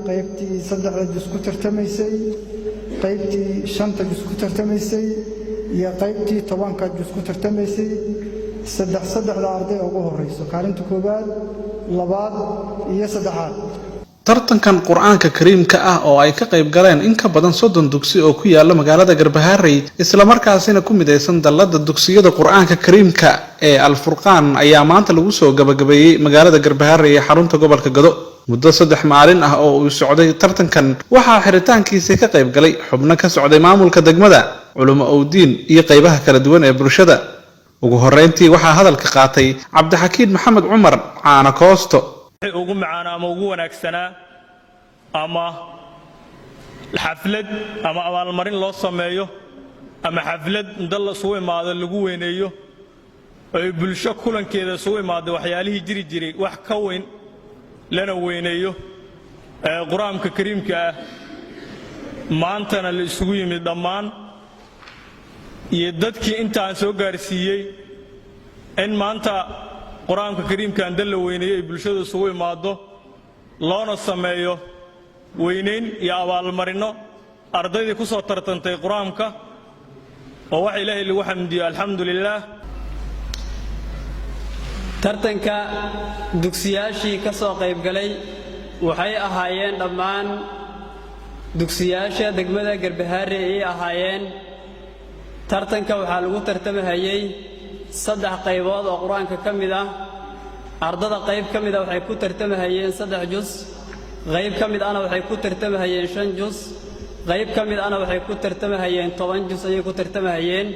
qaybtii 3 juz ku tartamaysay qaybtii 5 juz ku tartamaysay iyo qaybtii 10 juz ku tartamaysay saddexda arday ugu horeyso kaalinta koobaad labaad iyo saddexaad tartankan quraanka kariimka ah oo ay ka qayb galeen in ka badan 30 dugsi oo ku yaala magaalada Garbaharey isla markaasina ku mideysan dalada dugsiyada quraanka kariimka ee Al-Furqaan ayaa maanta lagu soo gabagabeeyay magaalada Garbaharey ee xarunta gobolka Gado muddo 3 maalin ah oo uu socday tartankan waxa xiritaankiisa ka qayb galay xubno ka socday maamulka degmada culimo oo diin iyo qaybaha kala duwan ee bulshada ugu horeyntii waxa hadalka qaatay Cabdixakiin Maxamed Cumar caana koosto ugu macaan ama ugu wanaagsanaa ama xaflad ama abaalmarin loo sameeyo ama xaflad inta la soo imaado lagu weyneeyo ay bulsho kulankeeda soo imaado waxyaalihii jiri jiray wax ka weyn lana weyneeyo quraanka kariimka ah maantana la isugu yimid dhammaan iyo dadkii intaan soo gaarsiiyay in maanta quraanka kariimka aan dal weyneeyay bulshada soo imaado loona sameeyo weyneyn iyo abaalmarino ardayda ku soo tartantay quraanka oo wax Ilaahay lagu xamdiyo alxamdulillah tartanka dugsiyaashii ka soo qayb galay waxay ahaayeen dhammaan dugsiyaasha degmada Garbaharey ay ahaayeen tartanka waxa lagu tartamahayay 3 qaybood oo quraanka kamid ah ardada qayb kamid ah waxay ku tartamahayeen 3 juz qayb kamid ahna waxay ku tartamahayeen 5 juz qayb kamid ahna waxay ku tartamahayeen 10 juz ay ku tartamahayeen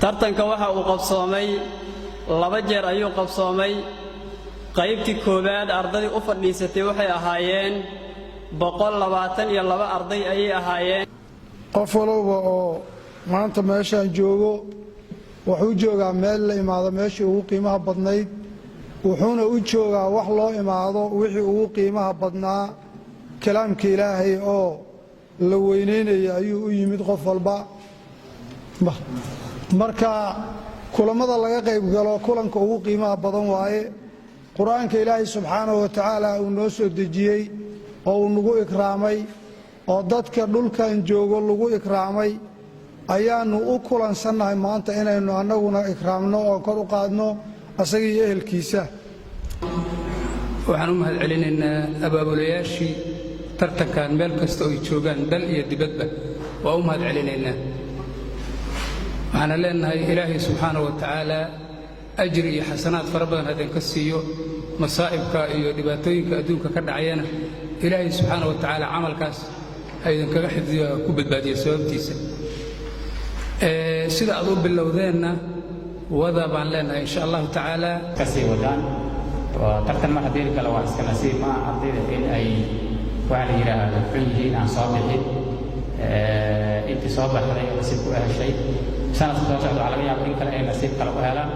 tartanka waxa uu qabsoomay 2 jeer ayuu qabsoomay qaybtii koobaad ardadii u fadhiisatay waxay ahaayeen 122 arday ay ahaayeen qof walba oo maanta meeshaan joogo wuxuu joogaa meel la imaado meeshii ugu qiimaha badnayd wuxuuna u joogaa wax loo imaado wixii ugu qiimaha badnaa kalaamka Ilaahay oo la weyneynay ayuu u yimid qof walba marka kulamada laga qayb galo kulanka ugu qiimaha badan waaye quraanka Ilaahay subxaanahu wa ta'ala uu noo soo dejiyay oo uu nagu ikraamay oo dadka dhulkan joogo lagu ikraamay ayaanu u kulansanahay maanta inaynu anaguna ikraamno oo kor u qaadno asaga iyo ehelkiisa waxaan u mahad celinaynaa abaabulayaashii tartankan meel kasta oo ay joogaan dal iyo dibadba waa u mahad celinaynaa waxaan leenahay Ilaahay subxaanahu wa ta'ala ajri iyo xasanaad fara badan hadaan ka siiyo masaa'ibka iyo dhibaatooyinka adduunka ka dhacayana Ilaahay subxaanahu wa ta'ala amalkaas aydan kaga xifdiyo ku badbaadiyo sababtiisa sida aad u bilowdeenna wada baan leenahay insha Allah ta'ala kasii wadaan tartan ma hadii kala waa iska nasiib ma ardayda in ay waxa la yiraahdo fiihiin aan soo bixin inta soo baxday nasiib ku heshay sanadka soo socda laga yaabo in kale ay nasiib kala u helaan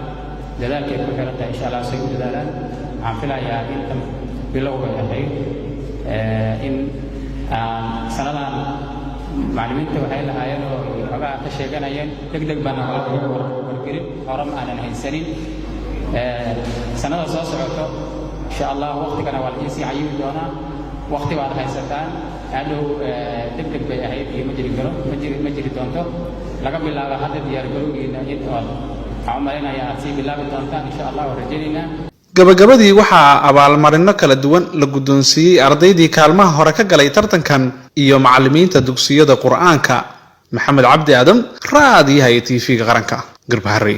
dadaalkay ku xirantahay insha Allah say u dadaalaan aan filayaa in bilowga yahay in sanadan macallimiinta waxay lahaayeen oo xogaa ka sheeganayeen degdeg baan wargelin horam aanan haysanin sanada soo socoto insha Allah waqtigana waa la sii cayibi doonaa waqti waad haysataan hadhow degdeg bay ahayd iyo ma jiri doonto laga bilaabo hadda diyaar garowgiina inta عمرنا يا سيب الله بالتوفيق إن شاء الله ورجلنا. gabagabadii waxaa abaalmarino kala duwan la guddoonsiiyey ardaydii kaalmaha hore ka galay tartankan iyo macallimiinta dugsiyada quraanka maxamed cabdi aadam raadiyaha TV-ga qaranka Garbaharey.